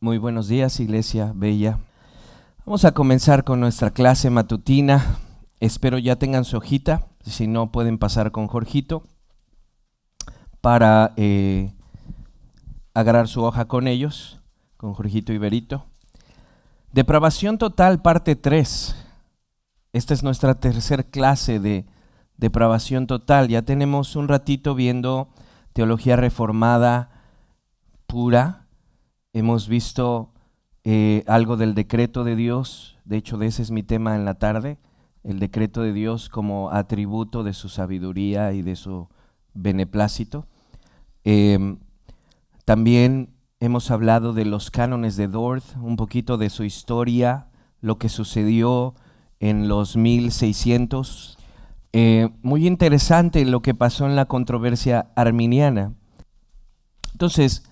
Muy buenos días, Iglesia Bella. Vamos a comenzar con nuestra clase matutina. Espero ya tengan su hojita. Si no, pueden pasar con Jorgito para agarrar su hoja con ellos, con Jorgito y Berito. Depravación total, parte 3. Esta es nuestra tercera clase de depravación total. Ya tenemos un ratito viendo teología reformada pura. Hemos visto algo del decreto de Dios. De hecho, de ese es mi tema en la tarde. El decreto de Dios como atributo de su sabiduría y de su beneplácito. También hemos hablado de los cánones de Dort, un poquito de su historia, lo que sucedió en los 1600. Muy interesante lo que pasó en la controversia arminiana. Entonces,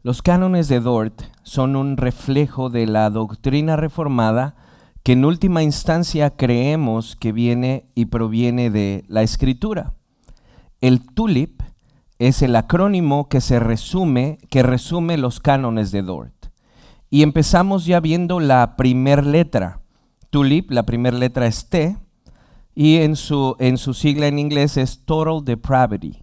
los cánones de Dort son un reflejo de la doctrina reformada que en última instancia creemos que viene y proviene de la Escritura. El TULIP es el acrónimo que resume los cánones de Dort. Y empezamos ya viendo la primera letra. TULIP, la primera letra es T, y en su sigla en inglés es Total Depravity.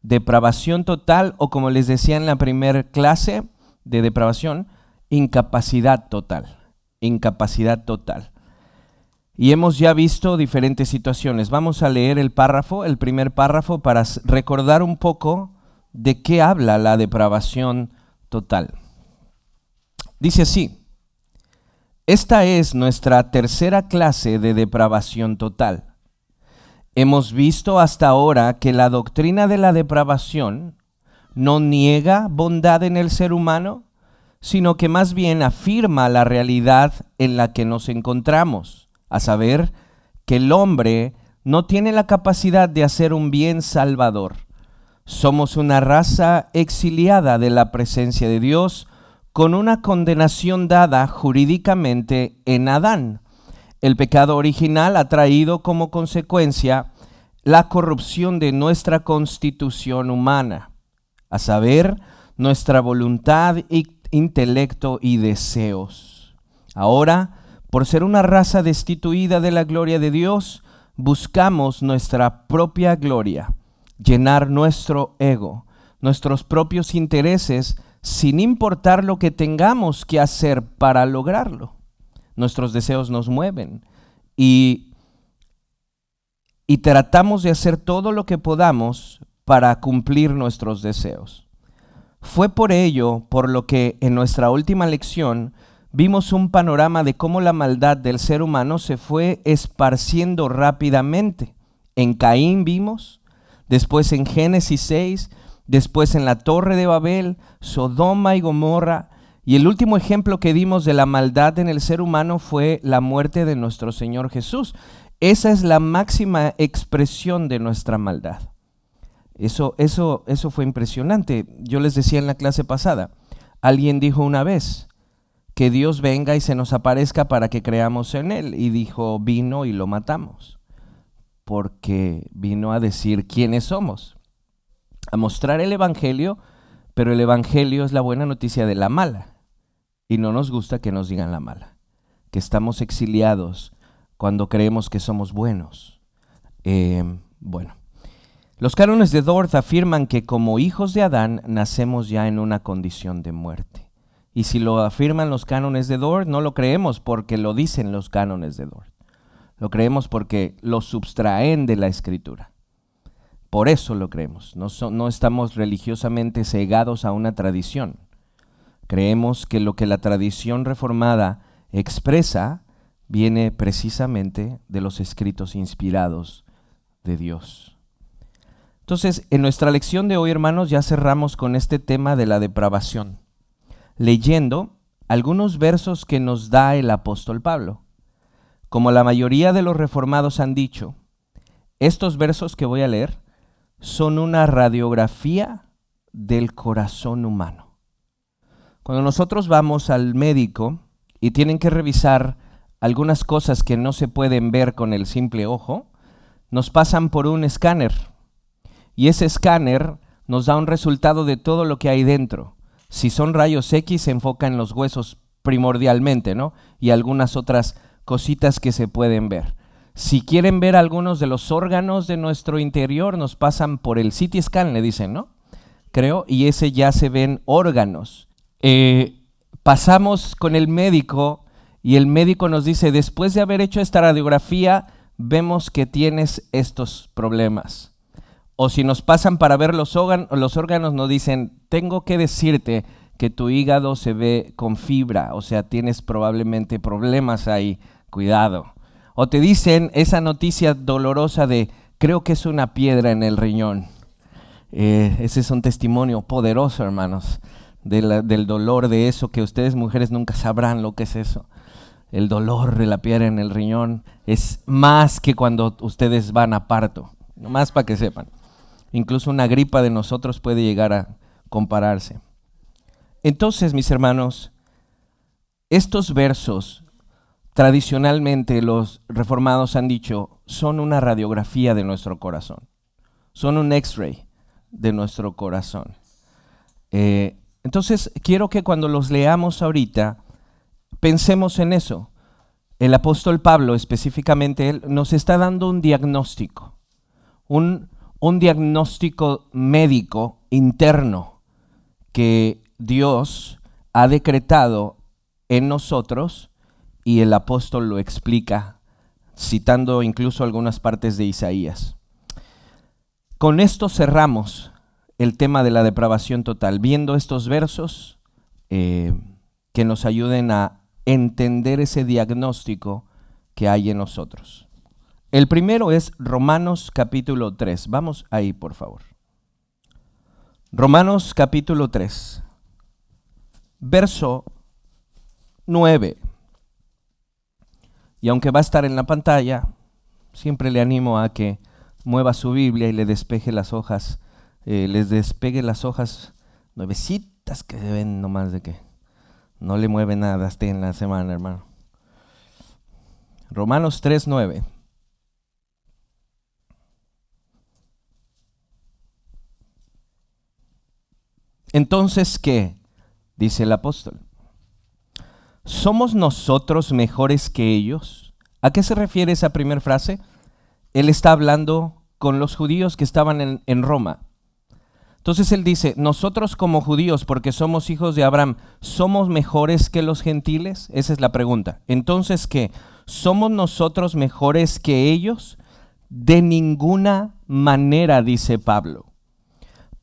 Depravación total, o como les decía en la primera clase de depravación, incapacidad total. Incapacidad total. Y hemos ya visto diferentes situaciones. Vamos a leer el primer párrafo, para recordar un poco de qué habla la depravación total. Dice así: esta es nuestra tercera clase de depravación total. Hemos visto hasta ahora que la doctrina de la depravación no niega bondad en el ser humano, sino que más bien afirma la realidad en la que nos encontramos, a saber, que el hombre no tiene la capacidad de hacer un bien salvador. Somos una raza exiliada de la presencia de Dios, con una condenación dada jurídicamente en Adán. El pecado original ha traído como consecuencia la corrupción de nuestra constitución humana, a saber, nuestra voluntad, intelecto y deseos. Ahora, por ser una raza destituida de la gloria de Dios, buscamos nuestra propia gloria, llenar nuestro ego, nuestros propios intereses, sin importar lo que tengamos que hacer para lograrlo. Nuestros deseos nos mueven y tratamos de hacer todo lo que podamos para cumplir nuestros deseos. Fue por ello por lo que en nuestra última lección vimos un panorama de cómo la maldad del ser humano se fue esparciendo rápidamente. En Caín vimos, después en Génesis 6, después en la Torre de Babel, Sodoma y Gomorra. Y el último ejemplo que dimos de la maldad en el ser humano fue la muerte de nuestro Señor Jesús. Esa es la máxima expresión de nuestra maldad. Eso fue impresionante. Yo les decía en la clase pasada, alguien dijo una vez que Dios venga y se nos aparezca para que creamos en Él. Y dijo, vino y lo matamos, porque vino a decir quiénes somos, a mostrar el Evangelio, pero el Evangelio es la buena noticia de la mala. Y no nos gusta que nos digan la mala, que estamos exiliados cuando creemos que somos buenos. Los cánones de Dort afirman que como hijos de Adán nacemos ya en una condición de muerte. Y si lo afirman los cánones de Dort, no lo creemos porque lo dicen los cánones de Dort. Lo creemos porque lo subtraen de la Escritura. Por eso lo creemos. No estamos religiosamente cegados a una tradición. Creemos que lo que la tradición reformada expresa viene precisamente de los escritos inspirados de Dios. Entonces, en nuestra lección de hoy, hermanos, ya cerramos con este tema de la depravación, leyendo algunos versos que nos da el apóstol Pablo. Como la mayoría de los reformados han dicho, estos versos que voy a leer son una radiografía del corazón humano. Cuando nosotros vamos al médico y tienen que revisar algunas cosas que no se pueden ver con el simple ojo, nos pasan por un escáner. Y ese escáner nos da un resultado de todo lo que hay dentro. Si son rayos X, se enfoca en los huesos primordialmente, ¿no? Y algunas otras cositas que se pueden ver. Si quieren ver algunos de los órganos de nuestro interior, nos pasan por el CT scan, le dicen, ¿no? Creo, y ese ya se ven órganos. Pasamos con el médico y el médico nos dice, después de haber hecho esta radiografía, vemos que tienes estos problemas. O si nos pasan para ver los órganos, nos dicen, tengo que decirte que tu hígado se ve con fibra, o sea, tienes probablemente problemas ahí, cuidado. O te dicen esa noticia dolorosa de, creo que es una piedra en el riñón. Ese es un testimonio poderoso, hermanos, del dolor de eso, que ustedes mujeres nunca sabrán lo que es eso. El dolor de la piedra en el riñón es más que cuando ustedes van a parto, nomás para que sepan. Incluso una gripa de nosotros puede llegar a compararse. Entonces, mis hermanos, estos versos, tradicionalmente los reformados han dicho, son una radiografía de nuestro corazón. Son un X-ray de nuestro corazón. Entonces, quiero que cuando los leamos ahorita, pensemos en eso. El apóstol Pablo, específicamente él, nos está dando un diagnóstico, un diagnóstico médico interno que Dios ha decretado en nosotros, y el apóstol lo explica, citando incluso algunas partes de Isaías. Con esto cerramos el tema de la depravación total, viendo estos versos que nos ayuden a entender ese diagnóstico que hay en nosotros. El primero es Romanos capítulo 3. Vamos ahí, por favor. Romanos capítulo 3, verso 9. Y aunque va a estar en la pantalla, siempre le animo a que mueva su Biblia y le despeje las hojas, les despegue las hojas nuevecitas que se ven nomás de que no le mueve nada hasta en la semana, hermano. Romanos 3, 9. Entonces, ¿qué? Dice el apóstol. ¿Somos nosotros mejores que ellos? ¿A qué se refiere esa primera frase? Él está hablando con los judíos que estaban en Roma. Entonces él dice, nosotros como judíos, porque somos hijos de Abraham, ¿somos mejores que los gentiles? Esa es la pregunta. Entonces, ¿qué? ¿Somos nosotros mejores que ellos? De ninguna manera, dice Pablo.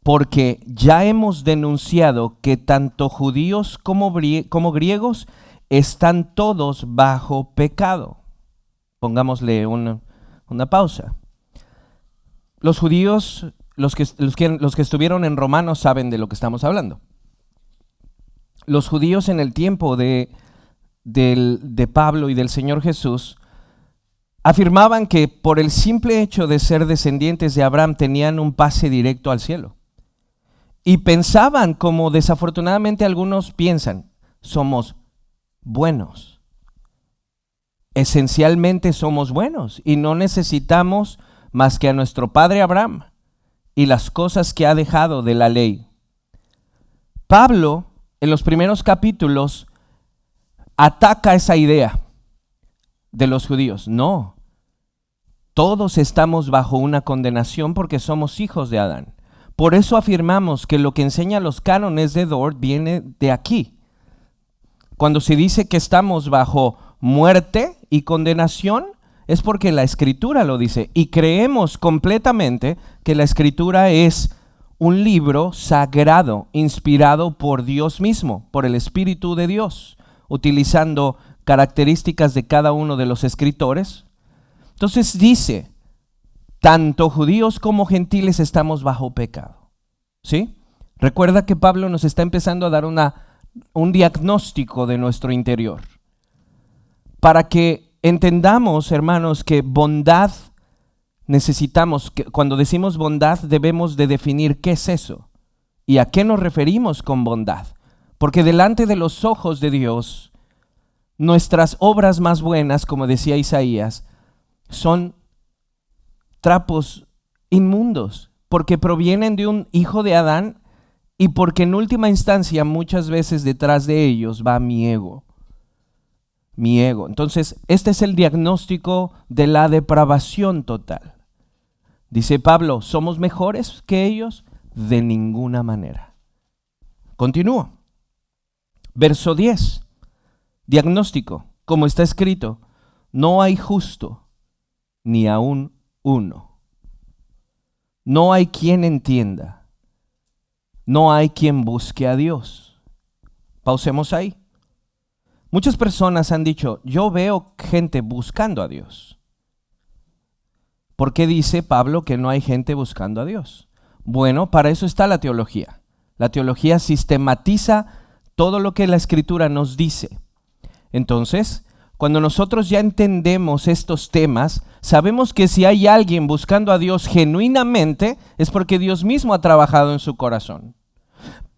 Porque ya hemos denunciado que tanto judíos como griegos están todos bajo pecado. Pongámosle una pausa. Los judíos, los que estuvieron en Romanos saben de lo que estamos hablando. Los judíos en el tiempo de Pablo y del Señor Jesús afirmaban que por el simple hecho de ser descendientes de Abraham tenían un pase directo al cielo. Y pensaban, como desafortunadamente algunos piensan, somos buenos. Esencialmente somos buenos y no necesitamos más que a nuestro padre Abraham y las cosas que ha dejado de la ley. Pablo, en los primeros capítulos, ataca esa idea de los judíos. No, todos estamos bajo una condenación porque somos hijos de Adán. Por eso afirmamos que lo que enseña los cánones de Dort viene de aquí. Cuando se dice que estamos bajo muerte y condenación, es porque la Escritura lo dice. Y creemos completamente que la Escritura es un libro sagrado, inspirado por Dios mismo, por el Espíritu de Dios, utilizando características de cada uno de los escritores. Entonces dice, tanto judíos como gentiles estamos bajo pecado. ¿Sí? Recuerda que Pablo nos está empezando a dar un diagnóstico de nuestro interior. Para que entendamos, hermanos, que bondad necesitamos, que cuando decimos bondad debemos de definir qué es eso y a qué nos referimos con bondad. Porque delante de los ojos de Dios, nuestras obras más buenas, como decía Isaías, son trapos inmundos, porque provienen de un hijo de Adán y porque en última instancia muchas veces detrás de ellos va mi ego. Mi ego. Entonces, este es el diagnóstico de la depravación total. Dice Pablo, ¿somos mejores que ellos? De ninguna manera. Continúo. Verso 10. Diagnóstico. Como está escrito, no hay justo, ni aún uno. No hay quien entienda. No hay quien busque a Dios. Pausemos ahí. Muchas personas han dicho, yo veo gente buscando a Dios. ¿Por qué dice Pablo que no hay gente buscando a Dios? Bueno, para eso está la teología. La teología sistematiza todo lo que la Escritura nos dice. Entonces, cuando nosotros ya entendemos estos temas, sabemos que si hay alguien buscando a Dios genuinamente, es porque Dios mismo ha trabajado en su corazón.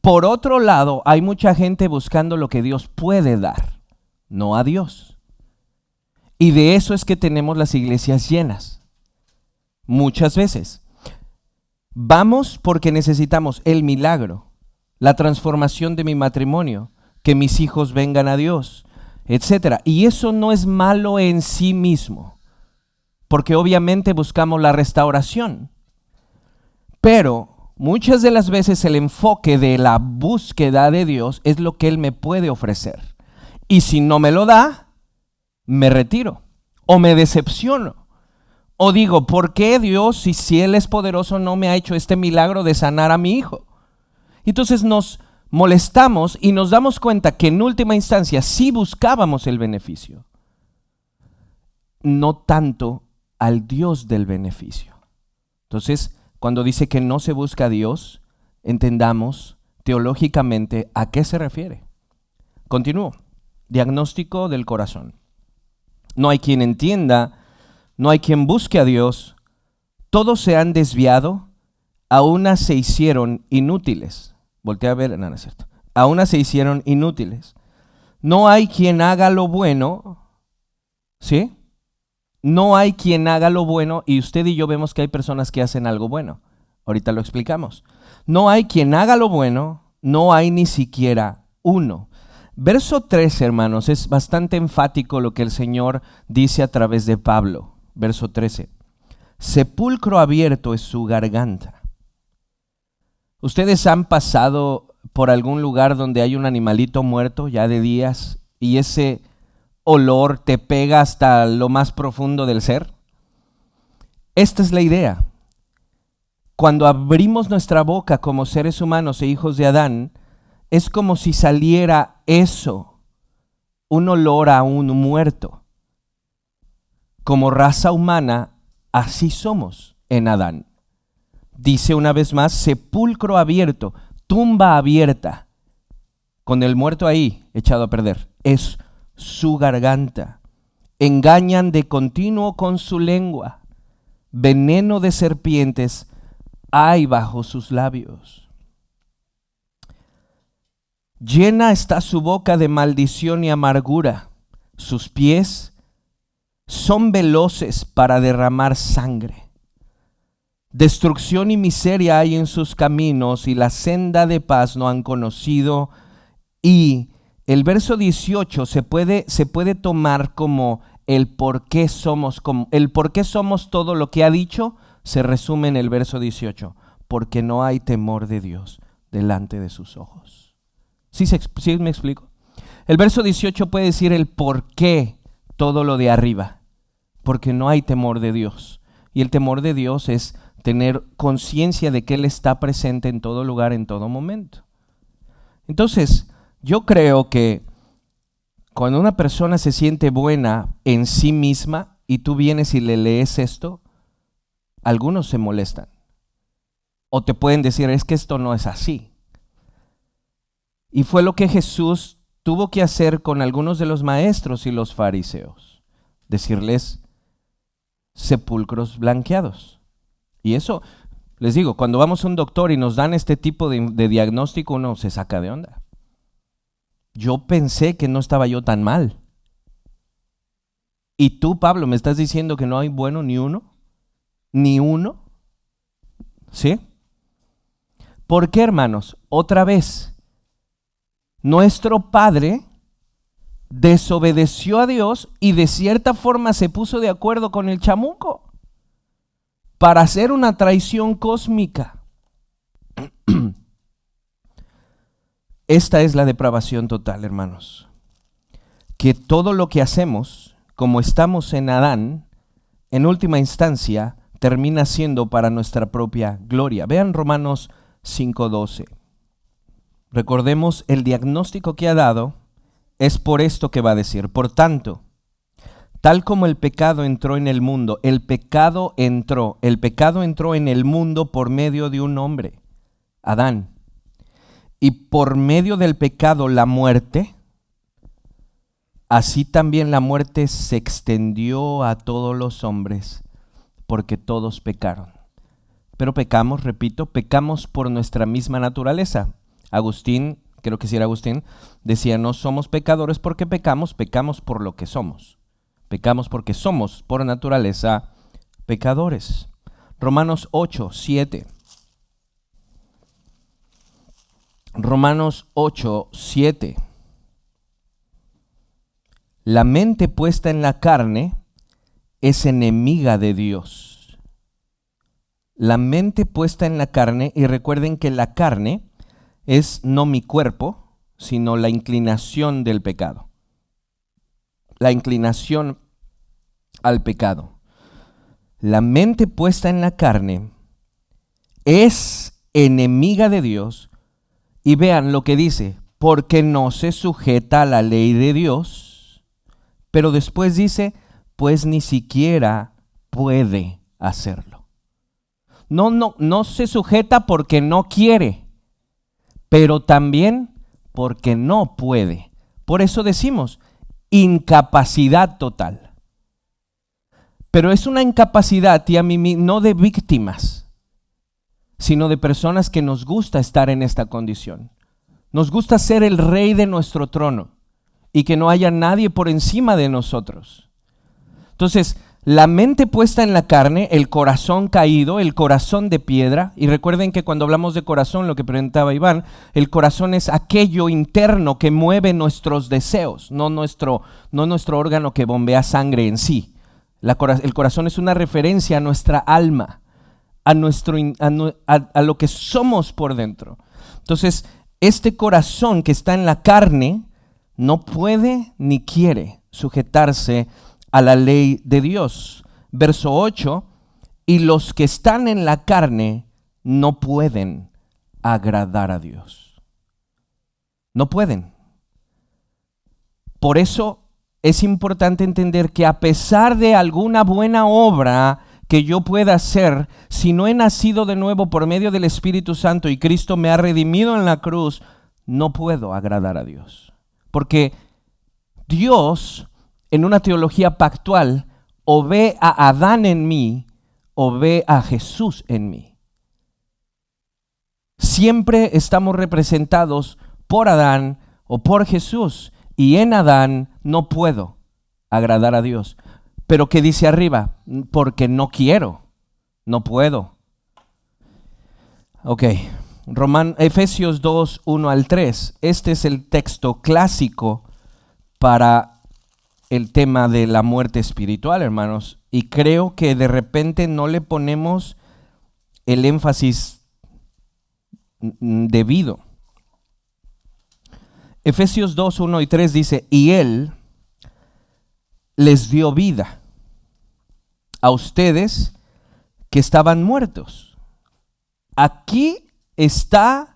Por otro lado, hay mucha gente buscando lo que Dios puede dar, no a Dios. Y de eso es que tenemos las iglesias llenas. Muchas veces. Vamos porque necesitamos el milagro, la transformación de mi matrimonio, que mis hijos vengan a Dios, etcétera. Y eso no es malo en sí mismo, porque obviamente buscamos la restauración. Pero muchas de las veces el enfoque de la búsqueda de Dios es lo que Él me puede ofrecer. Y si no me lo da, me retiro o me decepciono. O digo, ¿por qué Dios, si Él es poderoso, no me ha hecho este milagro de sanar a mi hijo? Entonces nos molestamos y nos damos cuenta que en última instancia sí buscábamos el beneficio, no tanto al Dios del beneficio. Entonces, cuando dice que no se busca a Dios, entendamos teológicamente a qué se refiere. Continúo. Diagnóstico del corazón. No hay quien entienda, no hay quien busque a Dios, todos se han desviado, a unas se hicieron inútiles. Voltea a ver, no, no es cierto. A unas se hicieron inútiles. No hay quien haga lo bueno, ¿sí? No hay quien haga lo bueno, y usted y yo vemos que hay personas que hacen algo bueno. Ahorita lo explicamos. No hay quien haga lo bueno, no hay ni siquiera uno. Verso 13, hermanos, es bastante enfático lo que el Señor dice a través de Pablo. Verso 13. Sepulcro abierto es su garganta. ¿Ustedes han pasado por algún lugar donde hay un animalito muerto ya de días y ese olor te pega hasta lo más profundo del ser? Esta es la idea. Cuando abrimos nuestra boca como seres humanos e hijos de Adán, es como si saliera eso, un olor a un muerto. Como raza humana, así somos en Adán. Dice una vez más, sepulcro abierto, tumba abierta, con el muerto ahí echado a perder. Es su garganta. Engañan de continuo con su lengua. Veneno de serpientes hay bajo sus labios. Llena está su boca de maldición y amargura. Sus pies son veloces para derramar sangre. Destrucción y miseria hay en sus caminos, y la senda de paz no han conocido. Y el verso 18 se puede tomar como el por qué somos todo lo que ha dicho, se resume en el verso 18. Porque no hay temor de Dios delante de sus ojos. ¿Sí me explico? El verso 18 puede decir el por qué todo lo de arriba. Porque no hay temor de Dios. Y el temor de Dios es tener conciencia de que Él está presente en todo lugar, en todo momento. Entonces, yo creo que cuando una persona se siente buena en sí misma y tú vienes y le lees esto, algunos se molestan. O te pueden decir, es que esto no es así. Y fue lo que Jesús tuvo que hacer con algunos de los maestros y los fariseos. Decirles sepulcros blanqueados. Y eso, les digo, cuando vamos a un doctor y nos dan este tipo de diagnóstico, uno se saca de onda. Yo pensé que no estaba yo tan mal. Y tú, Pablo, me estás diciendo que no hay bueno ni uno. ¿Ni uno? ¿Sí? ¿Por qué, hermanos? Otra vez, nuestro padre desobedeció a Dios y de cierta forma se puso de acuerdo con el chamuco para hacer una traición cósmica. Esta es la depravación total, hermanos. Que todo lo que hacemos, como estamos en Adán, en última instancia, termina siendo para nuestra propia gloria. Vean Romanos 5:12. Recordemos el diagnóstico que ha dado, es por esto que va a decir. Por tanto, tal como el pecado entró en el mundo, el pecado entró en el mundo por medio de un hombre, Adán. Y por medio del pecado la muerte, así también la muerte se extendió a todos los hombres, porque todos pecaron. Pero pecamos, repito, pecamos por nuestra misma naturaleza. Agustín, creo que sí era Agustín, decía, no somos pecadores porque pecamos, pecamos por lo que somos. Pecamos porque somos por naturaleza pecadores. Romanos 8:7. Romanos 8:7. La mente puesta en la carne es enemiga de Dios. La mente puesta en la carne, y recuerden que la carne es no mi cuerpo, sino la inclinación del pecado. La inclinación al pecado. La mente puesta en la carne es enemiga de Dios. Y vean lo que dice, porque no se sujeta a la ley de Dios, pero después dice, pues ni siquiera puede hacerlo. No se sujeta porque no quiere, pero también porque no puede. Por eso decimos, incapacidad total. Pero es una incapacidad, tía Mimi, no de víctimas, sino de personas que nos gusta estar en esta condición. Nos gusta ser el rey de nuestro trono y que no haya nadie por encima de nosotros. Entonces, la mente puesta en la carne, el corazón caído, el corazón de piedra, y recuerden que cuando hablamos de corazón, lo que preguntaba Iván, el corazón es aquello interno que mueve nuestros deseos, no nuestro órgano que bombea sangre en sí. El corazón es una referencia a nuestra alma, a lo que somos por dentro. Entonces, este corazón que está en la carne no puede ni quiere sujetarse a la ley de Dios. Verso 8, y los que están en la carne no pueden agradar a Dios. No pueden. Por eso es importante entender que a pesar de alguna buena obra que yo pueda hacer, si no he nacido de nuevo por medio del Espíritu Santo y Cristo me ha redimido en la cruz, no puedo agradar a Dios. Porque Dios, en una teología pactual, o ve a Adán en mí, o ve a Jesús en mí. Siempre estamos representados por Adán o por Jesús, y en Adán no puedo agradar a Dios. Pero ¿qué dice arriba? Porque no quiero, no puedo. Ok, Efesios 2, 1 al 3. Este es el texto clásico para el tema de la muerte espiritual, hermanos. Y creo que de repente no le ponemos el énfasis debido. Efesios 2, 1 y 3 dice, y Él les dio vida a ustedes que estaban muertos. Aquí está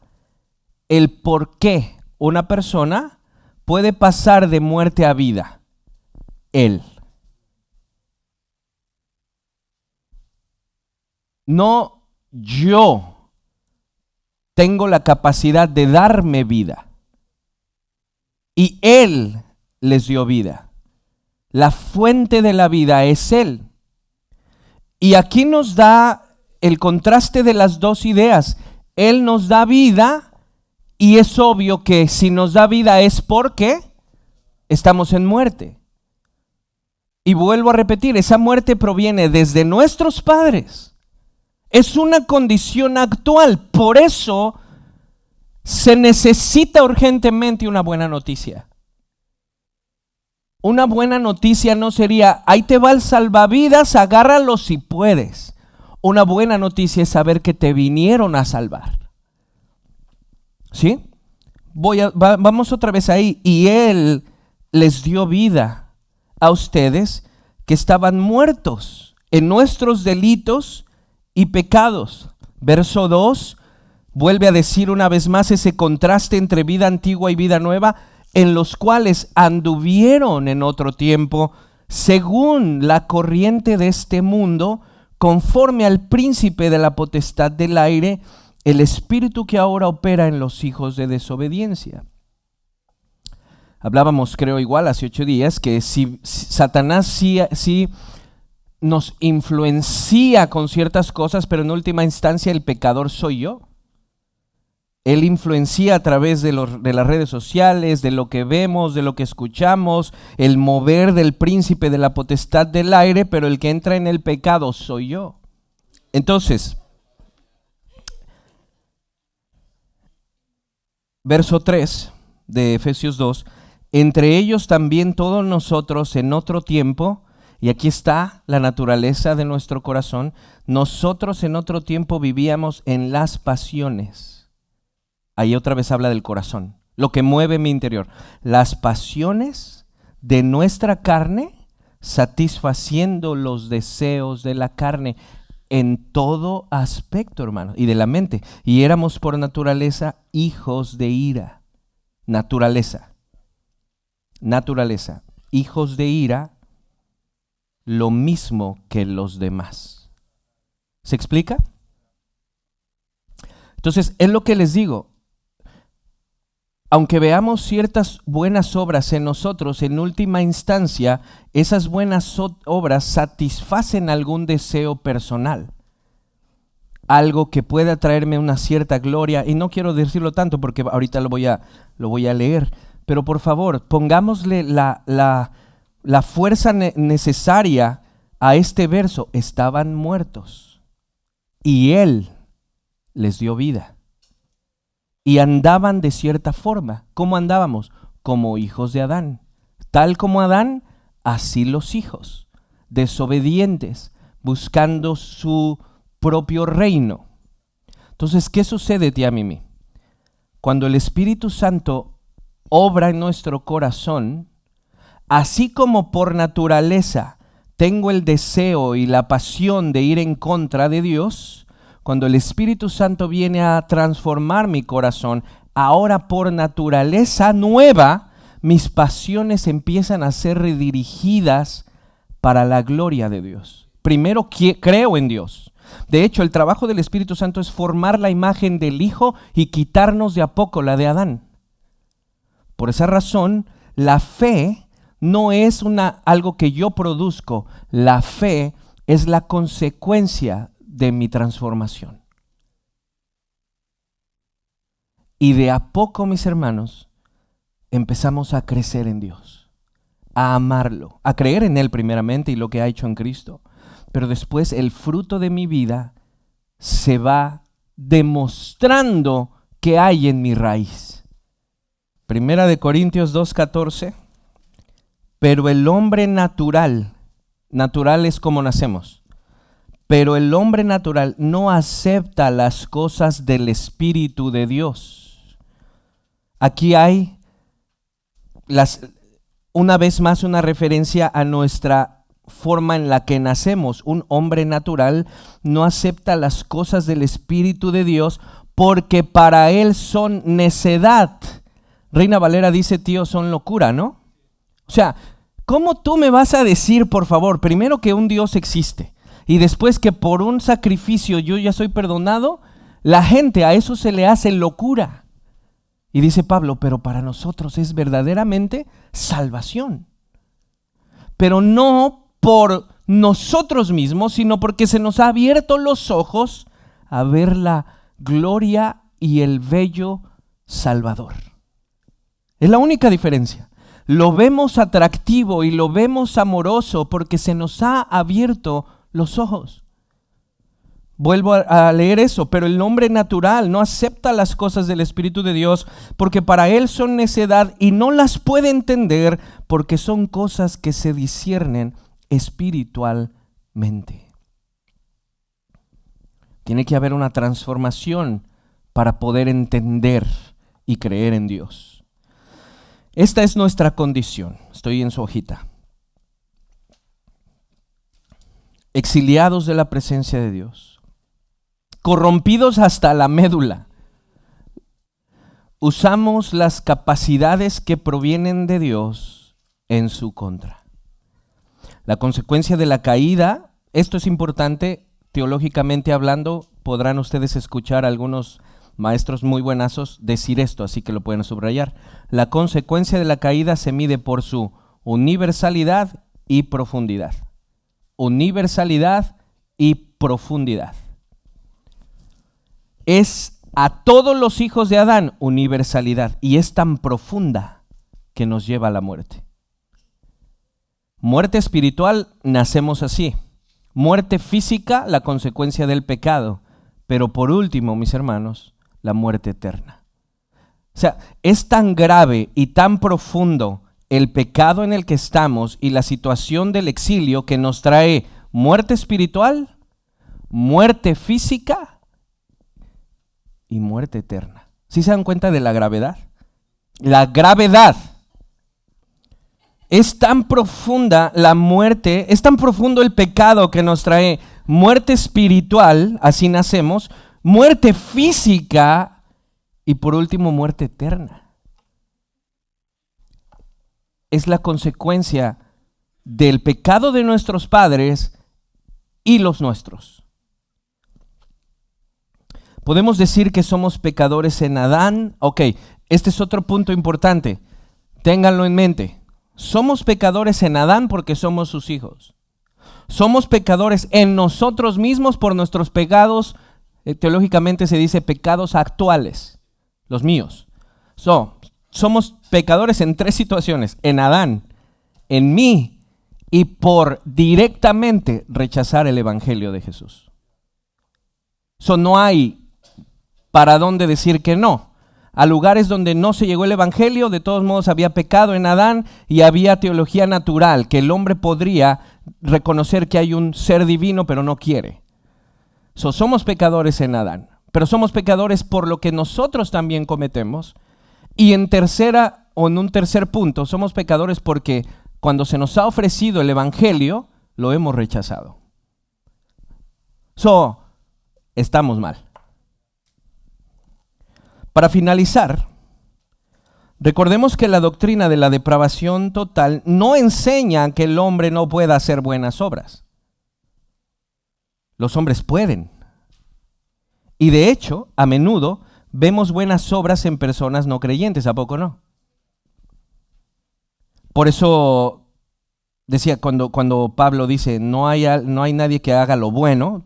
el por qué una persona puede pasar de muerte a vida. Él. No yo tengo la capacidad de darme vida. Y Él les dio vida. La fuente de la vida es Él. Y aquí nos da el contraste de las dos ideas. Él nos da vida y es obvio que si nos da vida es porque estamos en muerte. Y vuelvo a repetir, esa muerte proviene desde nuestros padres. Es una condición actual. Por eso Se necesita urgentemente una buena noticia. Una buena noticia no sería, ahí te va el salvavidas, agárralo si puedes. Una buena noticia es saber que te vinieron a salvar. ¿Sí? Vamos otra vez ahí. Y Él les dio vida a ustedes que estaban muertos en nuestros delitos y pecados. Verso 2 vuelve a decir una vez más ese contraste entre vida antigua y vida nueva, en los cuales anduvieron en otro tiempo, según la corriente de este mundo, conforme al príncipe de la potestad del aire, el espíritu que ahora opera en los hijos de desobediencia. Hablábamos, creo, igual hace 8 días, que si Satanás sí nos influencia con ciertas cosas, pero en última instancia el pecador soy yo. Él influencia a través de las redes sociales, de lo que vemos, de lo que escuchamos, el mover del príncipe de la potestad del aire, pero el que entra en el pecado soy yo. Entonces, verso 3 de Efesios 2, entre ellos también todos nosotros en otro tiempo, y aquí está la naturaleza de nuestro corazón, nosotros en otro tiempo vivíamos en las pasiones. Ahí otra vez habla del corazón, lo que mueve mi interior. Las pasiones de nuestra carne, satisfaciendo los deseos de la carne en todo aspecto, hermano, y de la mente. Y éramos por naturaleza hijos de ira. Naturaleza, hijos de ira, lo mismo que los demás. ¿Se explica? Entonces, es lo que les digo. Aunque veamos ciertas buenas obras en nosotros, en última instancia, esas buenas obras satisfacen algún deseo personal. Algo que pueda traerme una cierta gloria, y no quiero decirlo tanto porque ahorita lo voy a leer, pero por favor, pongámosle la fuerza necesaria a este verso. Estaban muertos y Él les dio vida. Y andaban de cierta forma. ¿Cómo andábamos? Como hijos de Adán. Tal como Adán, así los hijos. Desobedientes, buscando su propio reino. Entonces, ¿qué sucede, tía Mimi? Cuando el Espíritu Santo obra en nuestro corazón, así como por naturaleza tengo el deseo y la pasión de ir en contra de Dios, cuando el Espíritu Santo viene a transformar mi corazón, ahora por naturaleza nueva, mis pasiones empiezan a ser redirigidas para la gloria de Dios. Primero creo en Dios. De hecho, el trabajo del Espíritu Santo es formar la imagen del Hijo y quitarnos de a poco la de Adán. Por esa razón, la fe no es algo que yo produzco. La fe es la consecuencia de mi transformación. Y de a poco, mis hermanos, empezamos a crecer en Dios, a amarlo, a creer en Él primeramente y lo que ha hecho en Cristo. Pero después el fruto de mi vida se va demostrando que hay en mi raíz. Primera de Corintios 2:14. Pero el hombre natural es como nacemos. Pero el hombre natural no acepta las cosas del Espíritu de Dios. Aquí hay una vez más una referencia a nuestra forma en la que nacemos. Un hombre natural no acepta las cosas del Espíritu de Dios porque para él son necedad. Reina Valera dice, tío, son locura, ¿no? O sea, ¿cómo tú me vas a decir, por favor, primero que un Dios existe? Y después que por un sacrificio yo ya soy perdonado, la gente a eso se le hace locura. Y dice Pablo, pero para nosotros es verdaderamente salvación. Pero no por nosotros mismos, sino porque se nos ha abierto los ojos a ver la gloria y el bello Salvador. Es la única diferencia. Lo vemos atractivo y lo vemos amoroso porque se nos ha abierto los ojos. Vuelvo a leer eso, pero el hombre natural no acepta las cosas del Espíritu de Dios porque para él son necedad y no las puede entender porque son cosas que se disciernen espiritualmente. Tiene que haber una transformación para poder entender y creer en Dios. Esta es nuestra condición. Estoy en su hojita. Exiliados de la presencia de Dios. Corrompidos hasta la médula. Usamos las capacidades que provienen de Dios en su contra. La consecuencia de la caída, esto es importante, teológicamente hablando, podrán ustedes escuchar a algunos maestros muy buenazos decir esto, así que lo pueden subrayar. La consecuencia de la caída se mide por su universalidad y profundidad. Universalidad y profundidad. Es a todos los hijos de Adán universalidad y es tan profunda que nos lleva a la muerte. Muerte espiritual, nacemos así. Muerte física, la consecuencia del pecado. Pero por último, mis hermanos, la muerte eterna. O sea, es tan grave y tan profundo el pecado en el que estamos y la situación del exilio que nos trae muerte espiritual, muerte física y muerte eterna. ¿Sí se dan cuenta de la gravedad? La gravedad. Es tan profunda la muerte, es tan profundo el pecado que nos trae muerte espiritual, así nacemos, muerte física y por último muerte eterna. Es la consecuencia del pecado de nuestros padres y los nuestros. Podemos decir que somos pecadores en Adán. Ok, este es otro punto importante. Ténganlo en mente. Somos pecadores en Adán porque somos sus hijos. Somos pecadores en nosotros mismos por nuestros pecados. Teológicamente se dice pecados actuales, los míos. Somos pecadores en tres situaciones. En Adán, en mí y por directamente rechazar el evangelio de Jesús. No hay para dónde decir que no. A lugares donde no se llegó el evangelio, de todos modos había pecado en Adán y había teología natural, que el hombre podría reconocer que hay un ser divino, pero no quiere. Somos pecadores en Adán, pero somos pecadores por lo que nosotros también cometemos. Y en un tercer punto, somos pecadores porque cuando se nos ha ofrecido el evangelio, lo hemos rechazado. Estamos mal. Para finalizar, recordemos que la doctrina de la depravación total no enseña que el hombre no pueda hacer buenas obras. Los hombres pueden. Y de hecho, a menudo vemos buenas obras en personas no creyentes, ¿a poco no? Por eso decía, cuando Pablo dice, no hay nadie que haga lo bueno,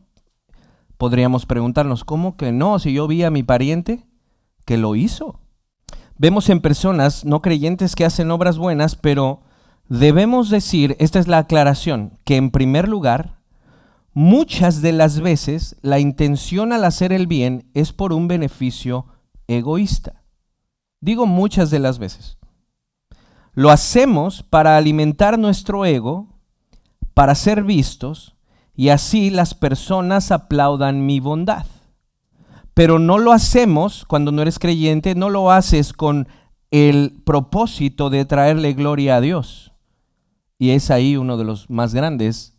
podríamos preguntarnos, ¿cómo que no? Si yo vi a mi pariente que lo hizo. Vemos en personas no creyentes que hacen obras buenas, pero debemos decir, esta es la aclaración, que en primer lugar, muchas de las veces la intención al hacer el bien es por un beneficio egoísta. Digo muchas de las veces. Lo hacemos para alimentar nuestro ego, para ser vistos, y así las personas aplaudan mi bondad. Pero no lo hacemos, cuando no eres creyente, no lo haces con el propósito de traerle gloria a Dios. Y es ahí uno de las más grandes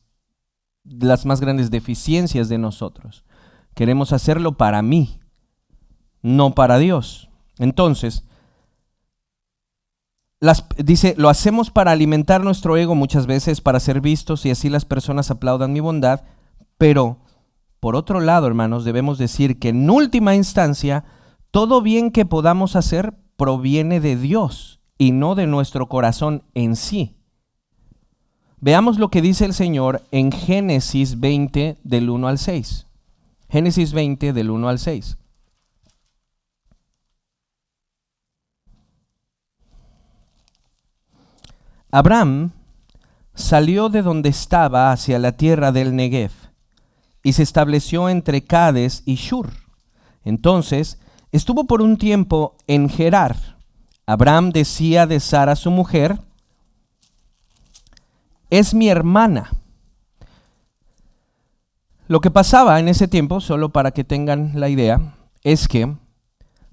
deficiencias de nosotros. Queremos hacerlo para mí, no para Dios. Entonces, dice, lo hacemos para alimentar nuestro ego muchas veces, para ser vistos y así las personas aplaudan mi bondad, pero por otro lado, hermanos, debemos decir que en última instancia, todo bien que podamos hacer proviene de Dios y no de nuestro corazón en sí. Veamos lo que dice el Señor en Génesis 20 del 1 al 6. Génesis 20 del 1 al 6. Abraham salió de donde estaba hacia la tierra del Negev y se estableció entre Cades y Shur. Entonces estuvo por un tiempo en Gerar. Abraham decía de Sara su mujer: es mi hermana. Lo que pasaba en ese tiempo, solo para que tengan la idea, es que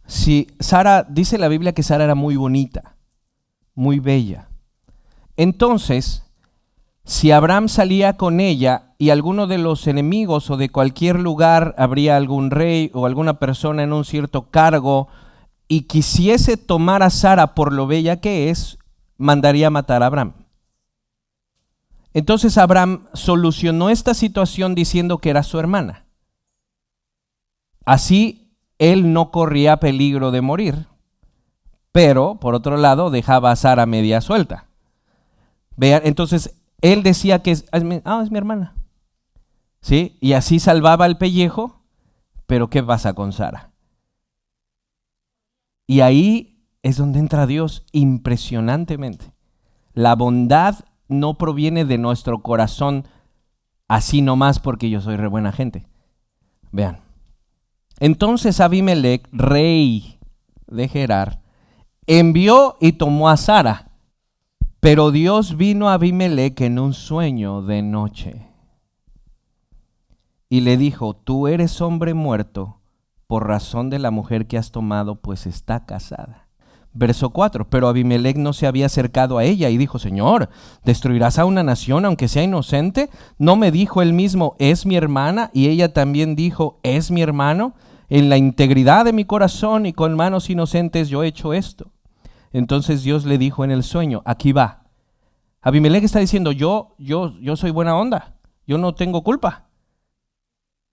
si Sara, dice la Biblia que Sara era muy bonita, muy bella. Entonces, si Abraham salía con ella y alguno de los enemigos o de cualquier lugar, habría algún rey o alguna persona en un cierto cargo y quisiese tomar a Sara por lo bella que es, mandaría matar a Abraham. Entonces Abraham solucionó esta situación diciendo que era su hermana. Así él no corría peligro de morir, pero por otro lado dejaba a Sara media suelta. Vean, entonces él decía que es mi hermana. ¿Sí? Y así salvaba el pellejo, pero ¿qué pasa con Sara? Y ahí es donde entra Dios impresionantemente. La bondad no proviene de nuestro corazón así nomás porque yo soy re buena gente. Vean. Entonces Abimelech, rey de Gerar, envió y tomó a Sara. Pero Dios vino a Abimelech en un sueño de noche y le dijo: tú eres hombre muerto por razón de la mujer que has tomado, pues está casada. Verso 4, pero Abimelech no se había acercado a ella y dijo: Señor, ¿destruirás a una nación aunque sea inocente? ¿No me dijo él mismo, es mi hermana? Y ella también dijo, es mi hermano. En la integridad de mi corazón y con manos inocentes yo he hecho esto. Entonces Dios le dijo en el sueño, aquí va. Abimelech está diciendo, yo soy buena onda, yo no tengo culpa.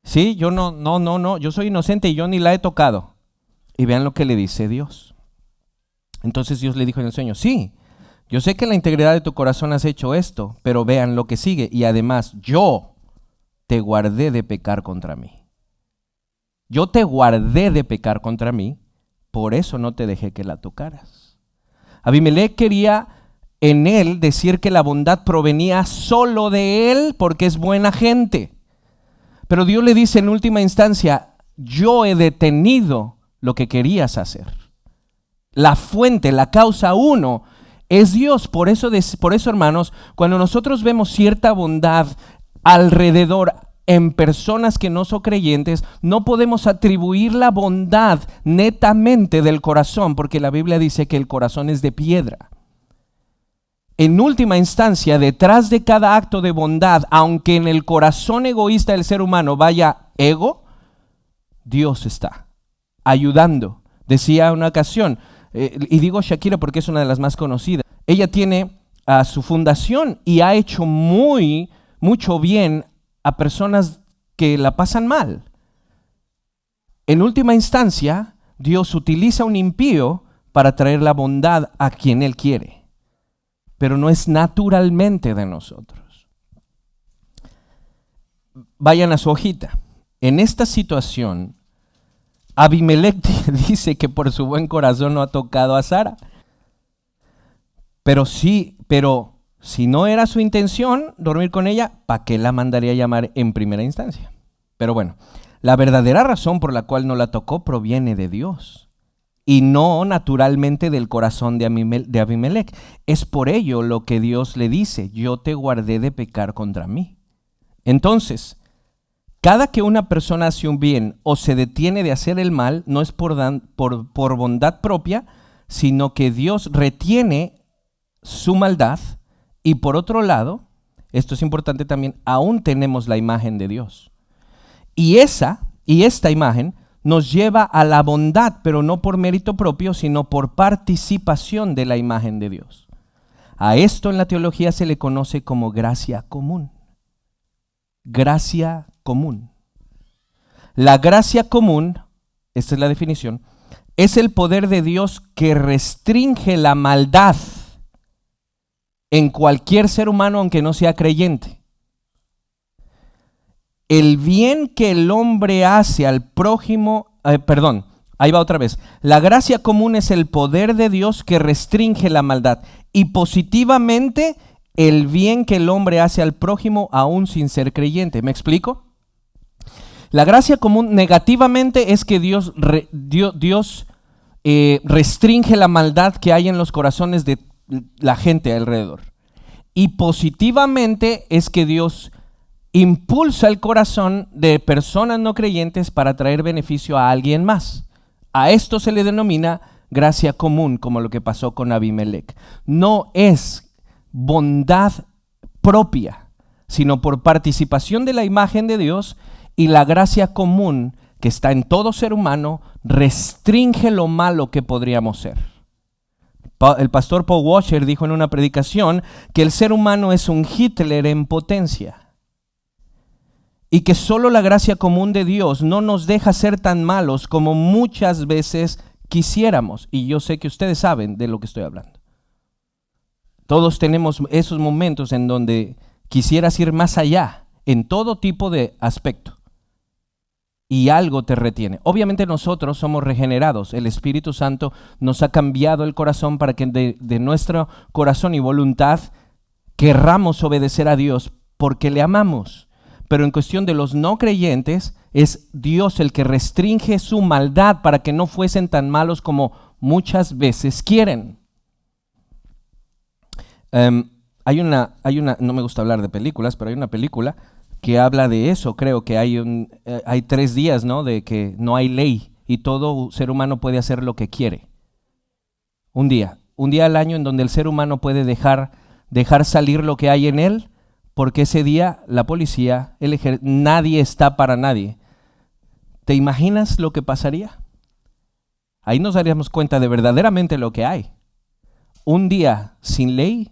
Sí, yo no, yo soy inocente y yo ni la he tocado. Y vean lo que le dice Dios. Entonces Dios le dijo en el sueño, sí, yo sé que en la integridad de tu corazón has hecho esto, pero vean lo que sigue. Y además, yo te guardé de pecar contra mí. Yo te guardé de pecar contra mí, por eso no te dejé que la tocaras. Abimelech quería en él decir que la bondad provenía solo de él porque es buena gente. Pero Dios le dice en última instancia, yo he detenido lo que querías hacer. La fuente, la causa uno es Dios. Por eso, hermanos, cuando nosotros vemos cierta bondad alrededor en personas que no son creyentes, no podemos atribuir la bondad netamente del corazón, porque la Biblia dice que el corazón es de piedra. En última instancia, detrás de cada acto de bondad, aunque en el corazón egoísta del ser humano vaya ego, Dios está ayudando. Decía una ocasión, y digo Shakira porque es una de las más conocidas, ella tiene su fundación y ha hecho mucho bien a personas que la pasan mal. En última instancia, Dios utiliza un impío para traer la bondad a quien Él quiere, pero no es naturalmente de nosotros. Vayan a su hojita. En esta situación, Abimelech dice que por su buen corazón no ha tocado a Sara. Pero si no era su intención dormir con ella, ¿para qué la mandaría llamar en primera instancia? Pero bueno, la verdadera razón por la cual no la tocó proviene de Dios y no naturalmente del corazón de Abimelech. Es por ello lo que Dios le dice, yo te guardé de pecar contra mí. Entonces, cada que una persona hace un bien o se detiene de hacer el mal, no es por bondad propia, sino que Dios retiene su maldad. Y por otro lado, esto es importante también, aún tenemos la imagen de Dios. Y esta imagen nos lleva a la bondad, pero no por mérito propio, sino por participación de la imagen de Dios. A esto en la teología se le conoce como gracia común. Gracia común. La gracia común, esta es la definición, es el poder de Dios que restringe la maldad en cualquier ser humano aunque no sea creyente. El bien que el hombre hace al prójimo, ahí va otra vez. La gracia común es el poder de Dios que restringe la maldad y positivamente el bien que el hombre hace al prójimo aún sin ser creyente. ¿Me explico? La gracia común negativamente es que Dios restringe la maldad que hay en los corazones de la gente alrededor. Y positivamente es que Dios impulsa el corazón de personas no creyentes para traer beneficio a alguien más. A esto se le denomina gracia común, como lo que pasó con Abimelech. No es bondad propia, sino por participación de la imagen de Dios, y la gracia común que está en todo ser humano restringe lo malo que podríamos ser. El pastor Paul Washer dijo en una predicación que el ser humano es un Hitler en potencia y que solo la gracia común de Dios no nos deja ser tan malos como muchas veces quisiéramos. Y yo sé que ustedes saben de lo que estoy hablando. Todos tenemos esos momentos en donde quisieras ir más allá en todo tipo de aspecto y algo te retiene. Obviamente nosotros somos regenerados. El Espíritu Santo nos ha cambiado el corazón para que de nuestro corazón y voluntad querramos obedecer a Dios porque le amamos. Pero en cuestión de los no creyentes, es Dios el que restringe su maldad para que no fuesen tan malos como muchas veces quieren. Hay una, no me gusta hablar de películas, pero hay una película que habla de eso. Creo que hay 3 días, ¿no?, de que no hay ley y todo ser humano puede hacer lo que quiere. Un día al año en donde el ser humano puede dejar salir lo que hay en él, porque ese día la policía, nadie está para nadie. ¿Te imaginas lo que pasaría? Ahí nos daríamos cuenta de verdaderamente lo que hay. Un día sin ley.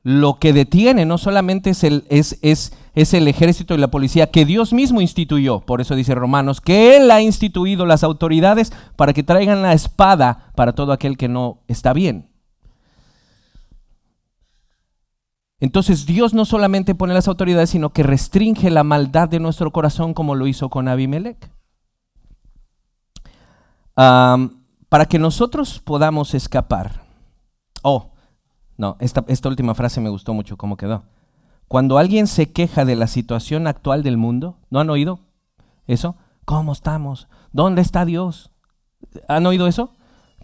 Lo que detiene no solamente es el ejército y la policía que Dios mismo instituyó. Por eso dice Romanos que Él ha instituido las autoridades para que traigan la espada para todo aquel que no está bien. Entonces Dios no solamente pone las autoridades, sino que restringe la maldad de nuestro corazón, como lo hizo con Abimelech. Para que nosotros podamos escapar. No, esta última frase me gustó mucho cómo quedó. Cuando alguien se queja de la situación actual del mundo, ¿no han oído eso? ¿Cómo estamos? ¿Dónde está Dios? ¿Han oído eso?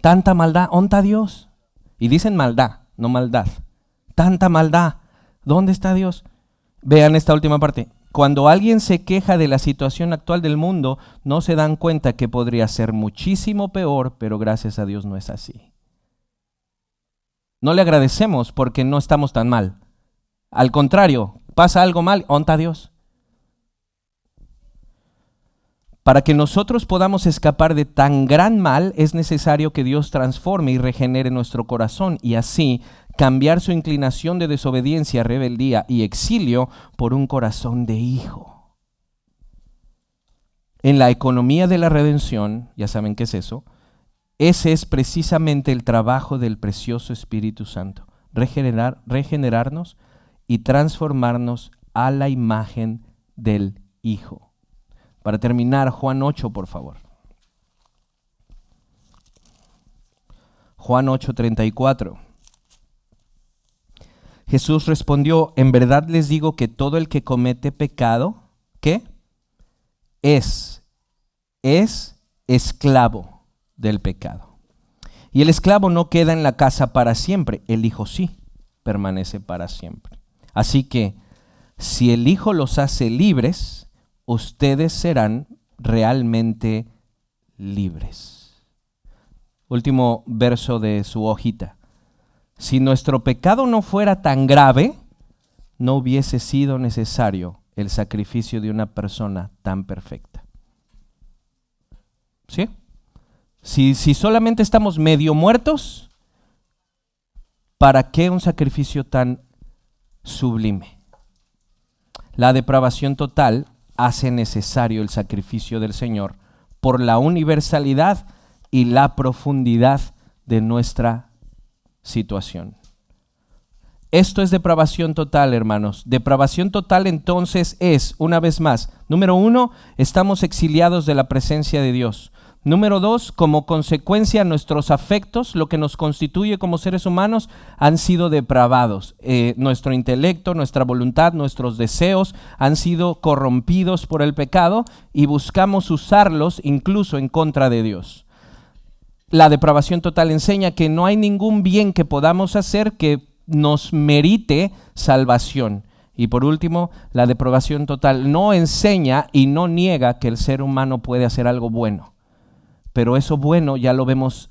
Tanta maldad, ¿dónde está Dios? Y dicen maldad, no maldad. Tanta maldad, ¿dónde está Dios? Vean esta última parte. Cuando alguien se queja de la situación actual del mundo, no se dan cuenta que podría ser muchísimo peor, pero gracias a Dios no es así. No le agradecemos porque no estamos tan mal. Al contrario, pasa algo mal, ¿dónde está Dios? Para que nosotros podamos escapar de tan gran mal, es necesario que Dios transforme y regenere nuestro corazón y así cambiar su inclinación de desobediencia, rebeldía y exilio por un corazón de hijo. En la economía de la redención, ya saben qué es eso, ese es precisamente el trabajo del precioso Espíritu Santo, regenerarnos y transformarnos a la imagen del Hijo. Para terminar, Juan 8, por favor. Juan 8:34. Jesús respondió: en verdad les digo que todo el que comete pecado, ¿qué? Es esclavo del pecado. Y el esclavo no queda en la casa para siempre, el Hijo sí permanece para siempre. Así que si el Hijo los hace libres, ustedes serán realmente libres. Último verso de su hojita. Si nuestro pecado no fuera tan grave, no hubiese sido necesario el sacrificio de una persona tan perfecta. ¿Sí? Si solamente estamos medio muertos, ¿para qué un sacrificio tan sublime? La depravación total hace necesario el sacrificio del Señor por la universalidad y la profundidad de nuestra situación. Esto es depravación total, hermanos. Depravación total entonces es, una vez más, número 1, estamos exiliados de la presencia de Dios. Número 2, como consecuencia, nuestros afectos, lo que nos constituye como seres humanos, han sido depravados. Nuestro intelecto, nuestra voluntad, nuestros deseos han sido corrompidos por el pecado y buscamos usarlos incluso en contra de Dios. La depravación total enseña que no hay ningún bien que podamos hacer que nos merite salvación. Y por último, la depravación total no enseña y no niega que el ser humano puede hacer algo bueno. Pero eso bueno ya lo vemos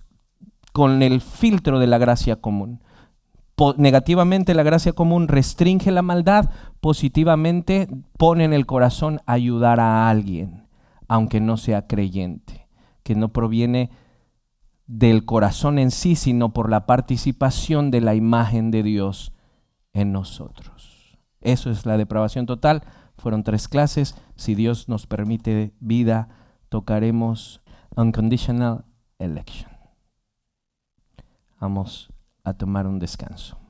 con el filtro de la gracia común. Negativamente la gracia común restringe la maldad, positivamente pone en el corazón ayudar a alguien, aunque no sea creyente, que no proviene del corazón en sí, sino por la participación de la imagen de Dios en nosotros. Eso es la depravación total. Fueron 3 clases. Si Dios nos permite vida, tocaremos Unconditional Election. Vamos a tomar un descanso.